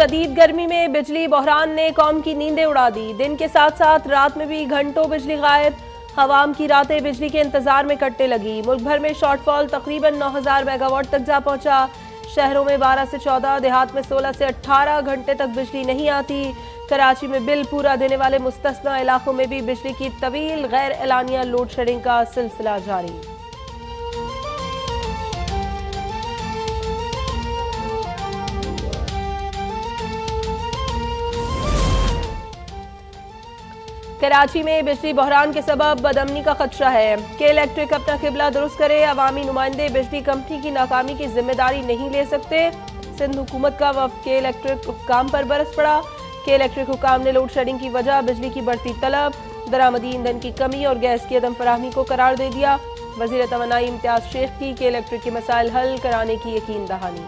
शदीद गर्मी में बिजली बहरान ने कौम की नींदें उड़ा दी। दिन के साथ साथ रात में भी घंटों बिजली गायब। हवाम की रातें बिजली के इंतजार में कटने लगी। मुल्क भर में शॉर्टफॉल तकरीबन 9000 मेगावाट तक जा पहुंचा। शहरों में 12 से 14, देहात में 16 से 18 घंटे तक बिजली नहीं आती। कराची में बिल पूरा देने वाले मुस्तस्ना इलाकों में भी बिजली की तवील गैर एलानिया लोड शेडिंग का सिलसिला जारी। कराची में बिजली बहरान के सबब बदअमनी का खदशा है। के इलेक्ट्रिक अपना किबला दुरुस्त करे। अवामी नुमाइंदे बिजली कंपनी की नाकामी की जिम्मेदारी नहीं ले सकते। सिंध हुकूमत का वफ्द के इलेक्ट्रिक हुक्काम पर बरस पड़ा। के इलेक्ट्रिक हुक्काम ने लोड शेडिंग की वजह बिजली की बढ़ती तलब, दरामदी ईंधन की कमी और गैस की अदम फराहमी को करार दे दिया। वजीर तवानाई इम्तियाज शेख की के इलेक्ट्रिक के मसाइल हल कराने की यकीन दहानी।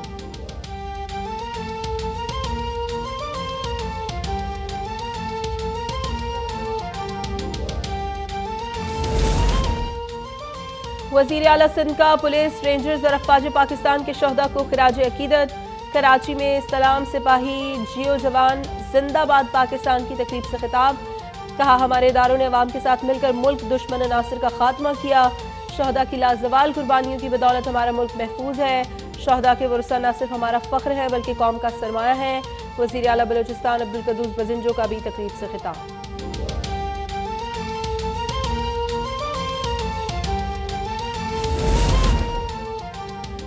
वजीर आला सिंध का पुलिस, रेंजर्स और अफवाज पाकिस्तान के शहदा को खिराज अकीदत। कराची में सलाम सिपाही जियो जवान जिंदाबाद पाकिस्तान की तकरीब से खिताब। कहा, हमारे इदारों ने अवाम के साथ मिलकर मुल्क दुश्मन अनासिर का खात्मा किया। शहदा की लाजवाल कुर्बानियों की बदौलत हमारा मुल्क महफूज है। शहदा के वरसा न सिर्फ हमारा फख्र है बल्कि कौम का सरमाया है। वजीर आला बलोचिस्तान अब्दुल कदूस बजिंजो का भी तकरीब से खिताब।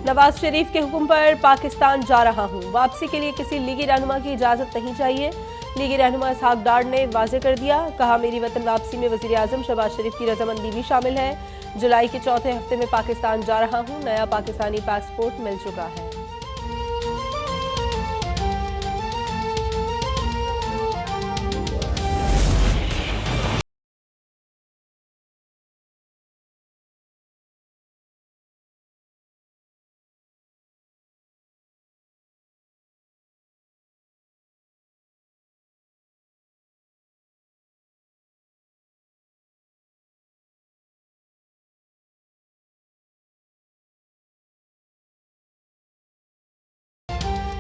नवाज शरीफ के हुक्म पर पाकिस्तान जा रहा हूं। वापसी के लिए किसी लीगी रहनुमा की इजाजत नहीं चाहिए। लीगी रहनुमा इसहाक डार ने वाजे कर दिया। कहा, मेरी वतन वापसी में वजीर आजम शहबाज शरीफ की रजामंदी भी शामिल है। जुलाई के चौथे हफ्ते में पाकिस्तान जा रहा हूं। नया पाकिस्तानी पासपोर्ट मिल चुका है।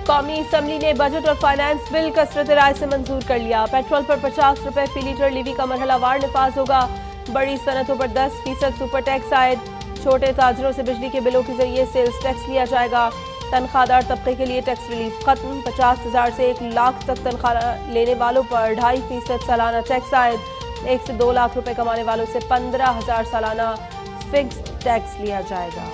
कौमी असम्बली ने बजट और फाइनेंस बिल कसरत राय से मंजूर कर लिया। पेट्रोल पर 50 रुपए फी लीटर लीवी का मरहलावार निफाज होगा। बड़ी सनतों पर 10% सुपर टैक्स आयद। छोटे ताजरों से बिजली के बिलों के जरिए सेल्स टैक्स लिया जाएगा। तनख्वाहदार तबके के लिए टैक्स रिलीफ खत्म। 50,000 से 1 लाख तक तनख्वाह लेने वालों पर 2.5% सालाना टैक्स आयद। 1 से 2 लाख रुपए कमाने वालों से 15,000 सालाना फिक्स्ड टैक्स लिया जाएगा।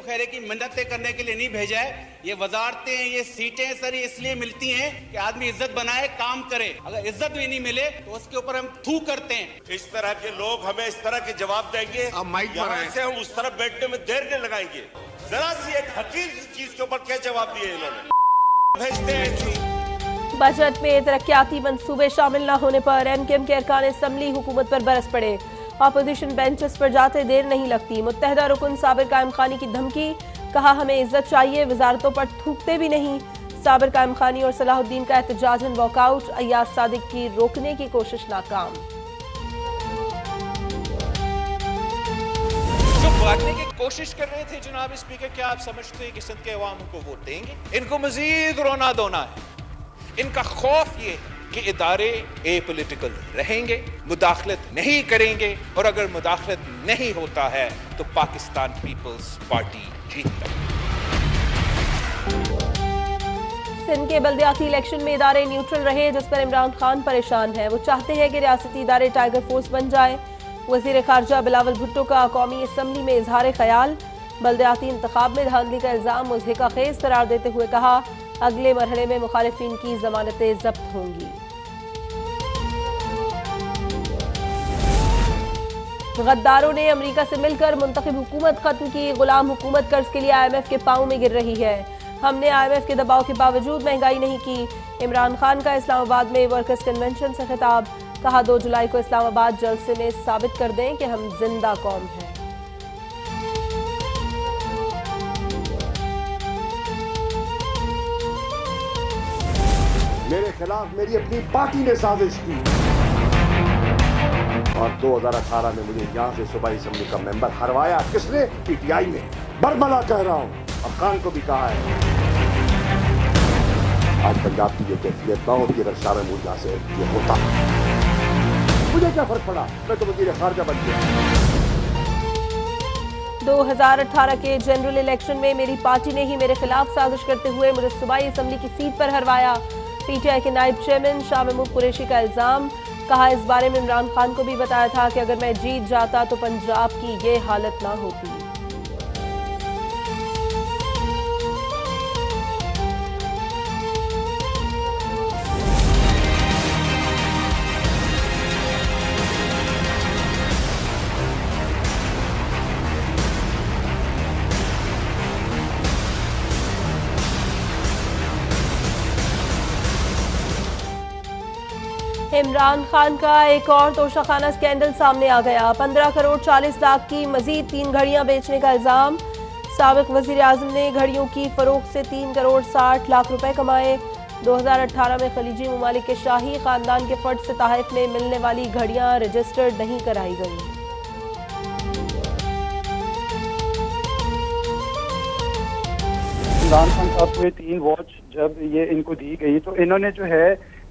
खैरे की मिन्नतें करने के लिए नहीं भेजा है। ये वजारतें, ये सीटें सर इसलिए मिलती हैं कि आदमी इज्जत बनाए, काम करे। अगर इज्जत भी नहीं मिले तो उसके ऊपर हम थू करते हैं। इस तरह के लोग हमें इस तरह के जवाब देंगे, यहाँ से हम उस तरफ बैठने में देर नहीं लगाएंगे। जरा सी एक हकीर चीज के ऊपर क्या जवाब दिए इन्होंने। भेजते हैं बजट में तरक्याती मंसूबे शामिल न होने पर एमकेएम के अरकान असम्बली हुकूमत पर बरस पड़े। अपोजिशन बेंचेस पर जाते देर नहीं लगती। मुत्तहदा रुकन साबिर कायम खानी की धमकी। कहा, हमें इज्जत चाहिए, वजारतों पर थूकते भी नहीं। साबिर कायम खानी और सलाहुद्दीन का एहतजाजन वॉकआउट। अय्याज सादिक की रोकने की कोशिश नाकाम। जो भागने की कोशिश कर रहे थे जनाब स्पीकर, क्या आप समझते हैं कि सिंध के अवाम को वोट देंगे? इनको मजीद रोना धोना है। इनका खौफ ये कि इदारे एपॉलिटिकल रहेंगे, मुदाखलत नहीं करेंगे, और अगर मुदाखलत नहीं होता है तो पाकिस्तान पीपल्स पार्टी जीतता है। सिंध के बल्दियाती इलेक्शन में इदारे न्यूट्रल रहे, जिस पर इमरान खान परेशान है। वो चाहते हैं कि रियासती इदारे टाइगर फोर्स बन जाए। वजीर खारजा बिलावल भुट्टो का कौमी असम्बली में इजहार ख्याल। बल्दियाती इंतखाब में धांधली का इल्जाम मुज़हिका खेज करार देते हुए कहा, अगले मरहले में मुखालिफिन की जमानतें जब्त होंगी। गद्दारों ने अमेरिका से मिलकर मुंतखब हुकूमत खत्म की। गुलाम हुकूमत कर्ज के लिए IMF के पांव में गिर रही है। हमने IMF के दबाव के बावजूद महंगाई नहीं की। इमरान खान का इस्लामाबाद में वर्कर्स कन्वेंशन से खिताब। कहा, 2 जुलाई को इस्लामाबाद जलसे में साबित कर दें कि हम जिंदा कौम हैं। मेरे खिलाफ मेरी अपनी पार्टी ने साजिश की। और 2018 में मुझे यहाँ से सूबाई असम्बली का मेंबर हरवाया किसने? पीटीआई ने। बरमला कह रहा हूँ और खान को भी कहा है, आज पंजाब की ये कैफियत ना होती अगर शाह महमूद यहाँ से ये होता। मुझे क्या फर्क पड़ा, मैं तो वज़ीर खारजा बन गया। 2018 के जनरल इलेक्शन में मेरी पार्टी ने ही मेरे खिलाफ साजिश करते हुए मुझे सूबाई असम्बली की सीट पर हरवाया। पीटीआई के नायब चेयरमैन शाह महमूद कुरैशी का इल्जाम। कहा, इस बारे में इमरान खान को भी बताया था कि अगर मैं जीत जाता तो पंजाब की ये हालत ना होती। इमरान खान का एक और तोशाखाना स्कैंडल सामने आ गया। 15 करोड़ 40 लाख की मजीद 3 घड़ियां बेचने का इल्जाम। साबिक वजीर आजम ने घड़ियों की फरोख्त से 3 करोड़ 60 लाख रुपए कमाए। 2018 में खलीजी ममालिक के शाही खानदान के फर्द से तहफ में मिलने वाली घड़ियां रजिस्टर्ड नहीं कराई गई। इमरान खान साहब को 3 वॉच जब ये इनको दी गई तो इन्होंने जो है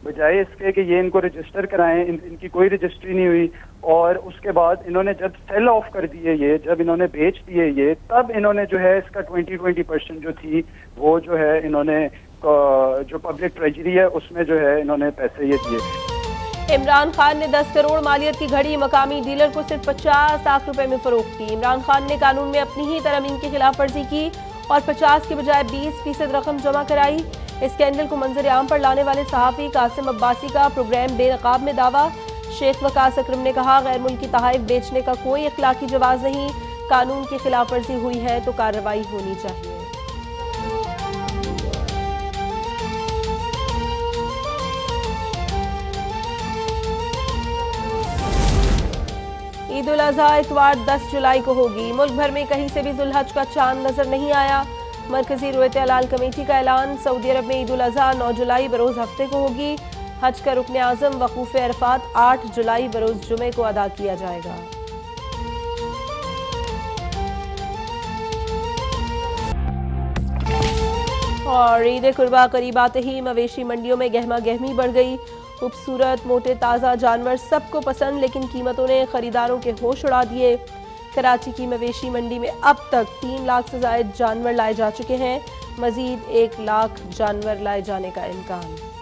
बजाय इसके कि ये इनको रजिस्टर कराएं, इनकी कोई रजिस्ट्री नहीं हुई। और उसके बाद इन्होंने जब सेल ऑफ कर दिए, ये जब इन्होंने बेच दिए ये, तब इन्होंने जो है इसका 20% जो थी वो जो है इन्होंने जो पब्लिक ट्रेजरी है उसमें जो है इन्होंने पैसे ये दिए। इमरान खान ने 10 करोड़ मालियत की घड़ी मकामी डीलर को सिर्फ 50 लाख रुपए में फरोख्त की। इमरान खान ने कानून में अपनी ही तरमीम की खिलाफ वर्जी की और 50 के बजाय 20% रकम जमा कराई। इस स्कैंडल को मंजर आम पर लाने वाले सहाफी कासिम अब्बासी का प्रोग्राम बेनकाब में दावा। शेख वकास अकरम ने कहा, गैर मुल्की तहाइफ बेचने का कोई इखलाकी जवाज नहीं, कानून की खिलाफ वर्जी हुई है तो कार्रवाई होनी चाहिए। ईद उल अजहा इतवार 10 जुलाई को होगी। मुल्क भर में कहीं से भी जुल्हज का चांद नजर नहीं आया। मरकजी रुयत हलाल कमेटी का ऐलान। सऊदी अरब में ईद उल अजहा 9 जुलाई बरोज हफ्ते को होगी। हज का रुकन आजम वकूफ अरफात 8 जुलाई बरोज जुमे को अदा किया जाएगा। और ईद कुर्बा करीब आते ही मवेशी मंडियों में गहमा गहमी बढ़ गई। खूबसूरत मोटे ताज़ा जानवर सबको पसंद, लेकिन कीमतों ने खरीदारों के होश उड़ा दिए। कराची की मवेशी मंडी में अब तक 3 लाख से ज्यादा जानवर लाए जा चुके हैं। मजीद 1 लाख जानवर लाए जाने का इम्कान।